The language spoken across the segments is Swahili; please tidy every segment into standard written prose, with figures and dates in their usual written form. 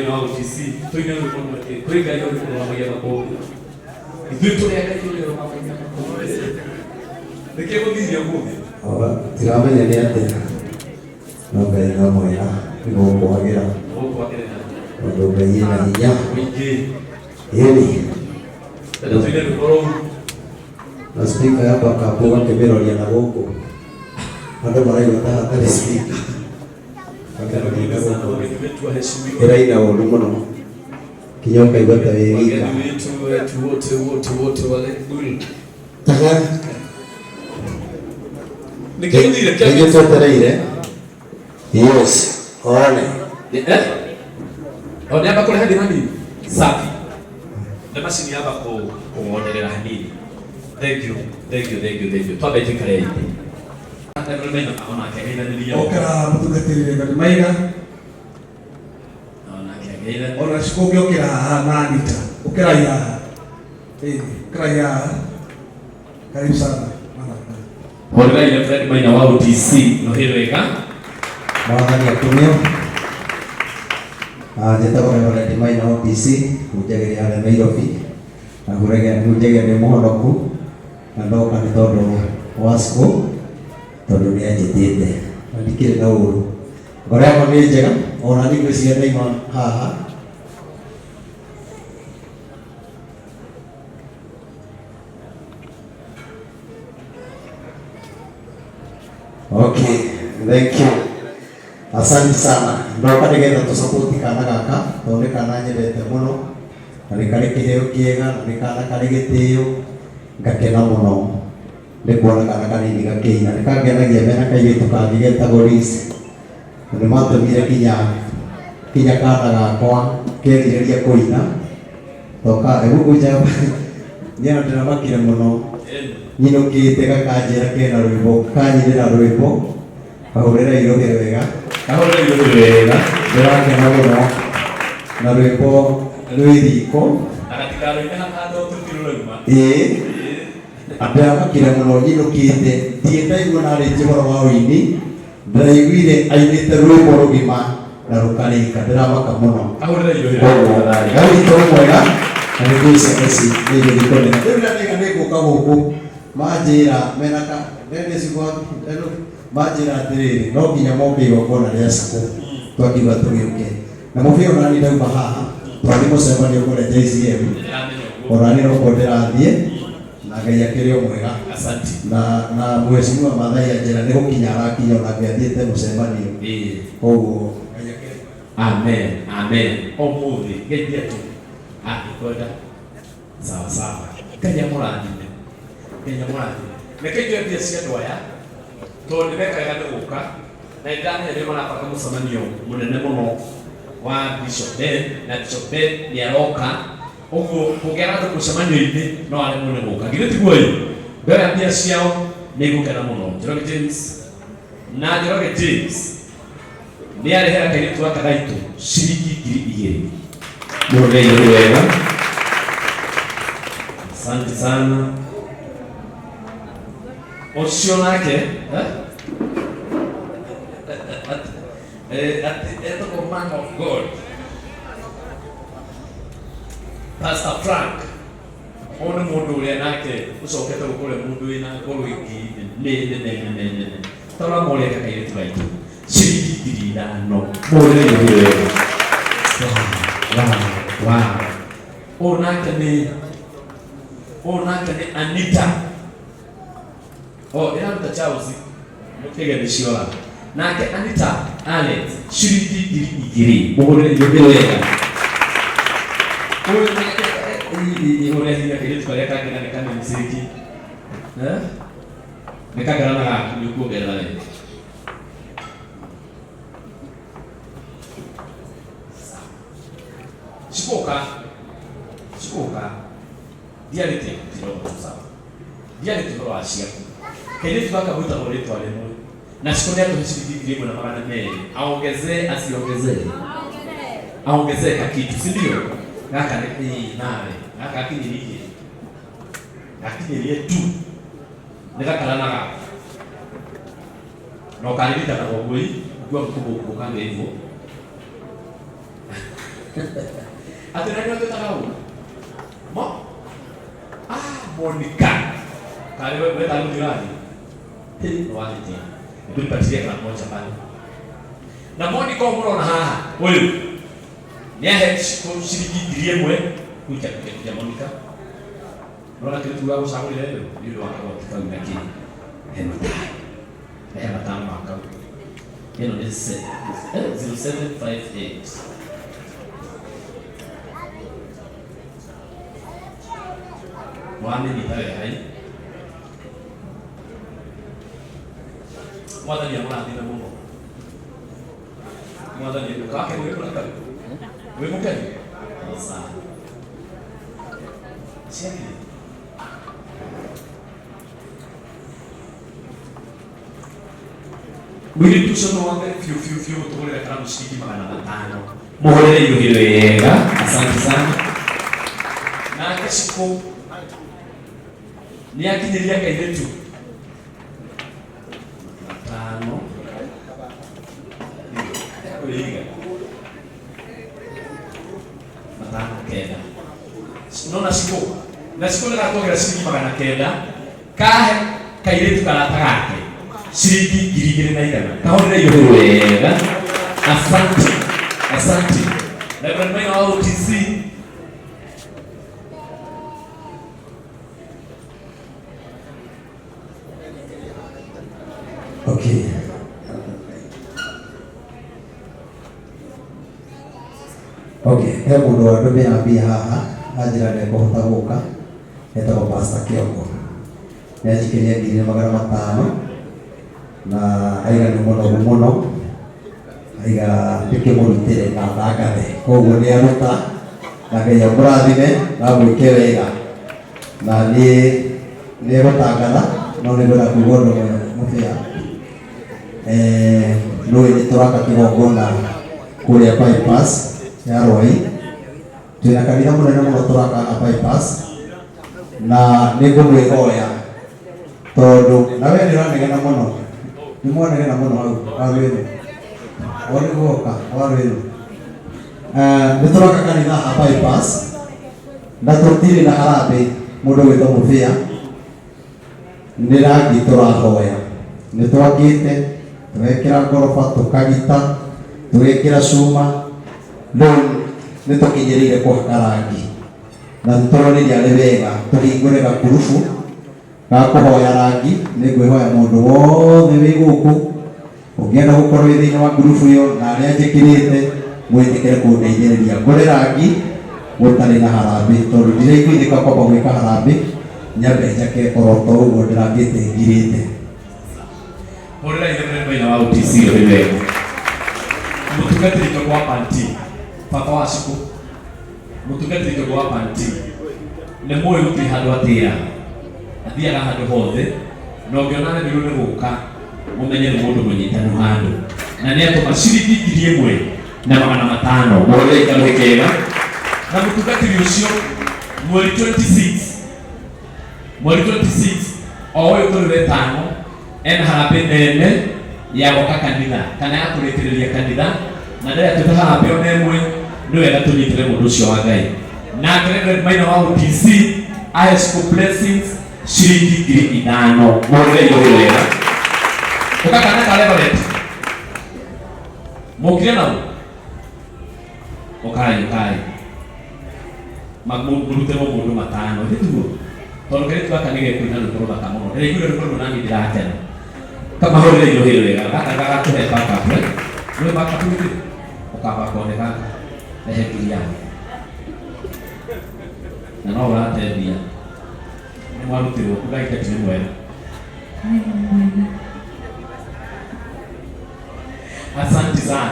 maina wa OTC toina ro kono te koi ga yo ko ma ya ko itu ya ka yo ro ma ya ko de ke ko di ya ko aba tiramenya ni ate no ga ina mo ya ngo ko agira ndo ga ina ya yeni ndio toina ro ko na speaker hapa kapoa kebero ya na boko ando marai wata hata speaker era ina ulu muno kinyoka igota wegika wote wale buri taka nikindire kile totereire yes one oni hapa kule hadi nani safi na mashini hapa kuonelea hanini. Thank you twabe tikare okera mutugatirire bali maina ona shikoge okera nanita okera ya kraya karibu sana Hola ile Fred maina wa OTC no hirweka mwana ya tumio jeta kwa maina wa OTC ujagiri ya Nairobi na kurege ujagiri mohonoku na ndoka ni todo wasco tondu ni anjitite ndikire na uru ngore yakwa ni njega ona ni gwiciria ndaima haha okay thank you asante sana ndoka nigetha tusupport kana gaka tondu kana nyendete muno na nikari kiheo kiega na nikana kari gitio ngakena muno ndikuona kana kanini gakeina nikagenagia mena kairitu kangi getagwo Reese nĩ matũmire kinya kana gakwa kĩrirĩria kũina toka egũkũnja niĩ ndĩramakire mũno nyinũkĩte gakanjĩra kena rwĩmbo kanyirĩra rwĩmbo kahũrĩra irũgĩ wega ndĩrakena mũno na rwĩmbo rwĩ riko ndĩramakire mũno nyinũkĩte ndirĩ ndaigua narĩtie ũhoro wa ũini ndaiguire ainĩte rwĩmbo rũgima na rũkarĩka ndĩramaka mũno garitũ mwega na nĩngũicia ici nĩigũthikonera rĩu ndanĩga nĩngũka gũkũ manjĩra menaka manjĩra atĩrĩrĩ no nginya moke igongona rĩa cukũ twakiuga tũgĩũke na mũbia onani ndauma haha twathiĩ mũcemanio kũrĩa JCM onani noko ndĩrathiĩ na Ngai akĩrĩ o mwega na mheshimiwa Mathai Anjĩra nĩ gũkinya arakinya ona ngĩathiĩte mũcemanio koguo amen omuthi ngeithia tu akikwenda sawa Kenya mũrathime nĩkĩnjũe mbia cia andũ aya tondũ nĩmekaga nĩ gũka na nĩndamenya nĩ marabanga mũcemanio mũnene mũno wa Bishop Ben na Bishop Ben nĩaroka ũguo kũgĩa andũ mũcemanio-inĩ no aremwo nĩ gũka githĩ tiguo ĩ mbere mbia ciao nĩ igũkena mũno Njoroge James nĩ arehera kairĩtu gaka gaitũ ciringi 2,000 mũthenya wega asante sana ũcio nake etagwo man of God Pastor Frank ona mũndũ ũrĩa nake ũcokete gũkũrĩa mũndũ wĩna ngoro ingĩ nene tara mũrĩa kairĩtu gaitũ ciringi 5,000 mũthenya wega wow onake ni Anita ĩraruta Charles mũkĩge nĩ ciora nake Anita Alex ciringi 2,000 mũgũrĩre wega ũrĩa hinya kĩrĩtu karĩa kangĩna nĩ kana msiki nĩ kagarana gaku nĩ kuongerera wega Sikoka diarite kidogo sawa diarite kwa asiaku kile tukakavuta kwa letu wale moyo na sikonea tuhishiriki na magana mengi aongezee aongezee kitu si ndio ngaka ni nare ngaka akini tu nikakalana ngaka no kalibita na ngoi kwa mkubwa kanga hivyo Atina ndio tutakao. Monica. Kali wewe talu jirani. Wali tena. Tulipatia kwa moja pale. Na Monica unaona haha. Huyu. Ni shiriki ndiye kuja Monica. Unaona kitu tunao sawa leo. Ndio wakati kama kile. Hema tano mwaka. Hilo ni 0758. Wame ni pale hai. Mwada ni amuna dina Mungu. Mwada ni kake wewe kuna kale. Wewe mkeni. Sasa. Cheki. Mwili tushono wange fiu tokole kana mshiki magana matano. Muhorere yuhiro yega. Asante sana. Na kashiko ni akinilia kaile tu. Matano. Kuliga. Matano kenda. Nona siko. Na siko na kwa shilingi magana kenda. Kahe kaile tu kana takake. Shilingi girigiri na igana. Kahorera yuhiro yega. Asante. Na kwa wao TC Okay. He mundu wa ndume ambia haha ajira ne kohota guka etagwo Pastor Kiongo ni ajikiria 500 na aiga ni muno aiga tikimurutire na thakathe koguo ni aruta na Ngai amurathime na gwike wega na ni gutangatha no ni gwira kugo mufia no ni turaka kigongona kuria bypass ya Roi tuna kanitha munene muno turaka bypass na nigumwihoya tondu na we ni ranegena muno ni mwanegena muno hau awire oni goka awire ni turaka kanitha bypass na tutiri na harabe mundu witho mufia ni rangi turahoya ni twakite twekira ngoroba tukagita twekira cuma ni tukinyirire kuhaka rangi na tutoroniria ari wega tuhingure gakurubu ga kuhoya rangi ni ngwihoya mundu wothe wi guku ungienda gukorwo wi thiini wa ngurubu iyo na aria njikirite mwitikire kundeithiriria ngure rangi gutari na harambe tondu ndiraiguithika kwamba gwika harambe nyambe njake koroto uguo ndirangite ngirite Morera ile mbele wa UTC ile. Mutugatiri kwa panti. Papa wa siku. Mutugatiri kwa panti. Ne moyo uti hadu atia. Atia ga hadu hothe. No gionana ni rune guka. Mumenye mundu munyitanu handu. Na ni ato mashiriki 1,000 na 500. Morera ikalokera. Na mutugatiri ucio mweri 26. Mweri 26. Owe utorere tano. En harambe nene ya goka kanitha kana ya kurekereria kanitha na ndia tuta harambe onemwe ni wega tunyitire mundu ucio wa Ngai na Reverend Maina wa UTC high school blessings shilingi 5,000 mwore yo wega ukakana kale balet mokire na ukai magmurute mo mundu matano nditu tondu kare twakanige kwina nduroba kamono ere igure nduroba nani ndiratena kama hore ile ile kaka tuhe paka we paka tuhe ukaba kone kaka ehe kilia na no wala tebia ni mwaru tiro kugaita tini mwena asante sana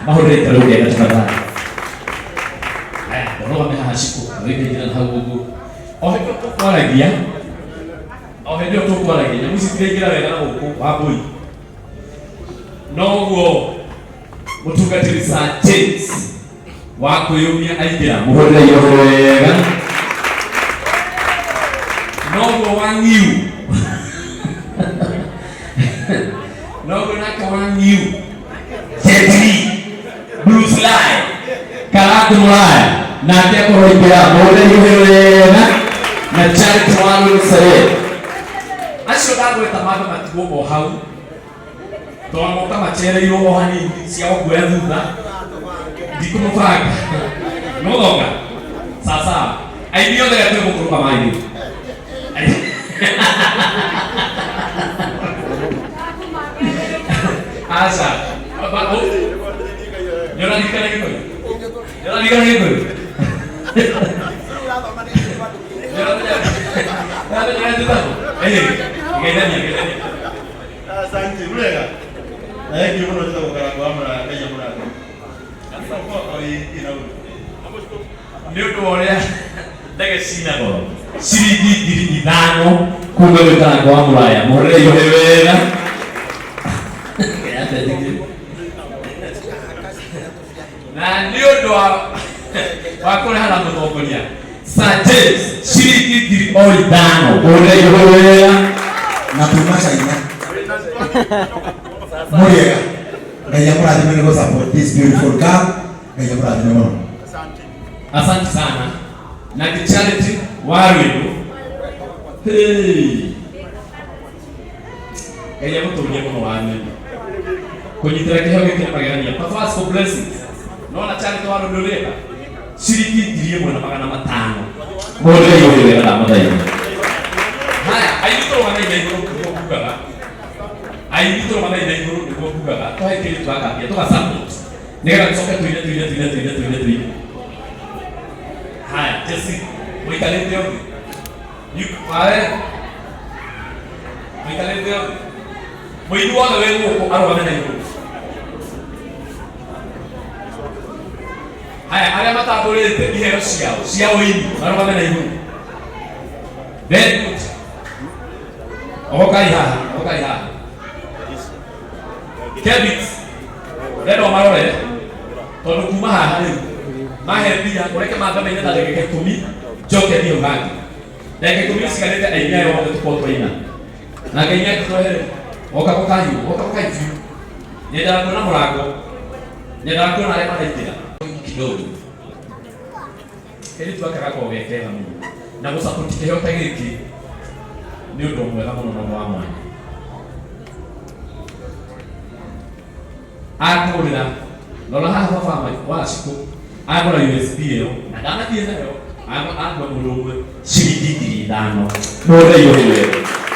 mahore tarudia katika bana ndoa mehashiko wewe jina hagugu ohedio tukwaragia musikirikira wega na guku wabui noguo mutungatiri sa James wa kuyumia aingira muhorera yo wega noguo wangiu noguo naka wangiu Jetri Blue Slide akumulaya nake akohoikera mũrĩihũrĩna na Charity wa Lũsere acio ndagweta maandũ matigwo hau twamoka macereirwo o hanini cia gũkuoya thutha ndikũmũbanga mũgonga sasa aini othe gatwe gũkũrũka maĩ asa nyona dikana gĩkũyũ Asante, brega. Aí que vamos fazer o cara com a mão, aí já mora. Essa foto aí que não. Nĩũndũ wa ũrĩa ndege cinagwo ciringi 5,000 kuma gwĩtana kwa mũraya mũrĩihũrĩ wega na nĩ ũndũ wa kũrehana mũtongoria Sir James ciringi 5,000 mũrĩihũrĩ wega na tuma China Muriega Ngai amurathime nĩ go support this beautiful girl Ngai amurathime mũno. Asante sana na Charity wa Rwĩndũ Ngai amũtũrie mũno wa Rwĩndũ kũnyitĩra kĩheo gĩkĩ magegania Pascal blessings nona Charity wa Rwĩndũ rĩega ciringi 1,500 mũndũ yũrĩ wega na mũthenya haya aitũrwo na igũrũ kugaga aitũrwo na igũrũ kugaga twahĩkĩrĩ twakambia tũgasample nĩgetha tũcoke tuine haya Jesse mwikalete yote pale mwikalete yote mwidu wale wewe arogame na igũrũ haya arĩa matatũrĩte iheo ciao ini arogame na igũrũ very good okai haha Kevin leo marore tondũ kuma haha rĩu mahe mbia ũreke mathame-inĩ ta ndagĩka 10 njoke thiĩ ũgangi ndagĩka 10 cigarĩte aini aya othe tũkorwo twaina na Ngai nĩatũtwehere oka gũkahiũ nyendaga kuona mũrango nyendaga kuona arĩa maraingĩra kidogo ili twakaga gakorwo ge kega mũno na gũsupport kĩheo ta gĩkĩ nĩ ũndũ mwega mũno na wa mwanya akũrĩra rora haha baba wa Cikũ agũra USB ĩyo na ndanathiĩ nayo agũra mũndũ ũmwe ciringi 5,000 mũrĩihũrĩ wega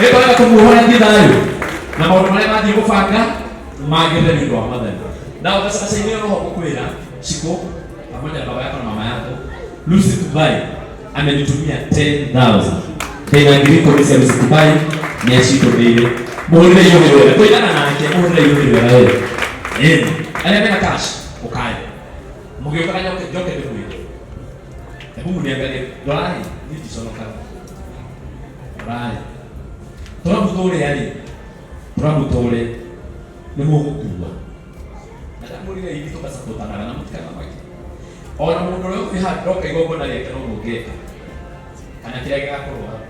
ĩkwenda kũmuohoreria thayũ na maũndũ marĩa mathiĩ gũbanga magĩrĩre nĩ ũndũ wa mathenya na ũgacacainĩ ĩyo noho gũkwĩra Cikũ pamoja na baba yako na mama yako Lucy Dubai amenitumia 10,000 tena ngiriko cia Lucy Dubai ni acitũmĩire mũrĩihũrĩ wega tũigana nake mũrĩihũrĩ wega wewe arĩa mena cash ũkaya mũgĩũkaga njoke ndĩkwĩre hebu mniangalie dorai ni ticonoka dorai tũramũtũũre nĩ mũgũkua na ndamũrire hivi tũkasapotanaga na mũtikaga maki ona mũndũ ũrĩa ũrĩ handũ ndoka igongona rĩake no mũngĩka kana kĩrĩa gĩgakorwo hau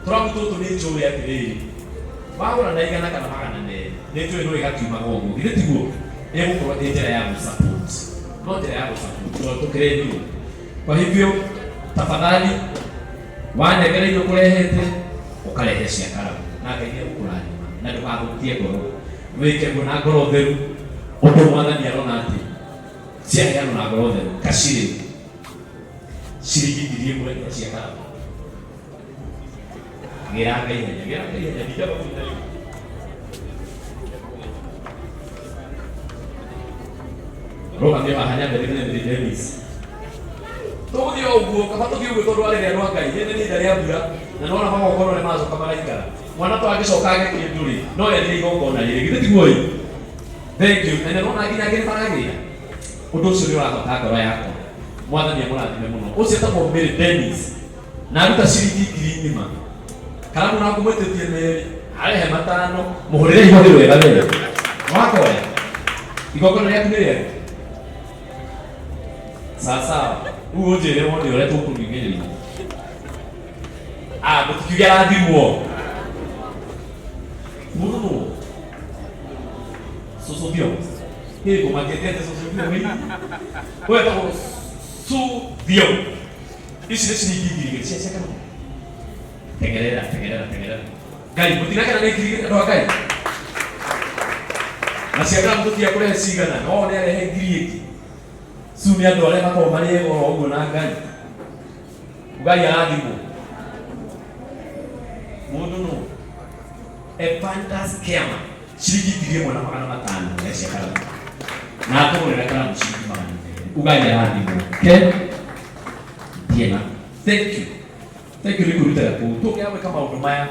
tũramũtũtũ nĩ njũĩ atĩrĩrĩ wagũra na 100 kana 200 nĩ njũĩ no ĩgakiumaga ũguo githĩ tiguo ĩgũkorwo ĩ njĩra ya gũsupport no njĩra ya gũsupport tũkĩrĩnio kwa hivyo tafadhali wanengere indo kũrehete ũkarehe cia karamu na Ngai nĩegũkũrathima na ndũkathũkie ngoro wĩke ũguo na ngoro theru ũndũ mwathani arona atĩ ciaheanwo na ngoro theru kacirĩ ciringi 1,000 cia karamu gĩra Ngai ihenya ndijaba kũnyita roga mĩo haha nyambĩrĩire nĩ Dennis tũgũthiĩ ũguo kaba tũthiĩ ũguo tondũ arĩrĩa rwa Ngai hĩndĩ nĩ ihinda rĩa mbura na nona magongona nĩ macoka maraikara mwana twangĩcoka agĩkĩndũ rĩ no endire igongona rĩrĩ githĩ tiguo thank you na nona nginya angĩ nĩmaragĩra ũndũ ũcio nĩ ũrathota ngoro yakwa mwathani amũrathime mũno ũcio etagwo Mary Dennis na aruta ciringi 1,000 karamu na kumwĩtĩtie Mary arehe 5 mũhũrĩre ihũrĩ wega wega wakoya igongona rĩaku nĩ rĩega sawa rĩu ũnjĩre wone ũrĩa tũkũringĩrĩria mũtikiuge arathimwo mũno cũcũ bio kĩrĩkũ makĩtete cũcũ bio wewe etagwo Su thio. Ici les ciringi cia cia kana. Tengerera. Ngai mutinakana nä ngiri andå a Ngai na ciakana må tå tia kå rehe cigana no nä arehe ngiri ä ngä su nä andå arä a makorwo marä goro å guo na Ngai Ngai arathimwo må ndå no Evandas Kiama ciringi 1,500 ya ciakana na atå gå rä ra karamu ciringi 200 Ngai arathimwo ke Diema. Thank you nä kå rutera kå tå kä a gwä ka maå ndå maya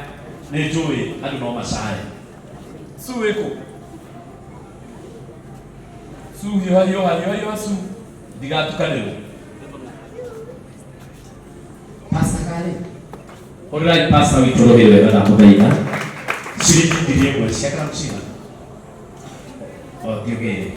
nä njå ä andå no macare su wä kå su hiåha su ndigatukanä rwo pasakari å rä rai pasa witå rå gä wega ndamå thaitha ciringi 1,000 cia karamu cina o thiå gä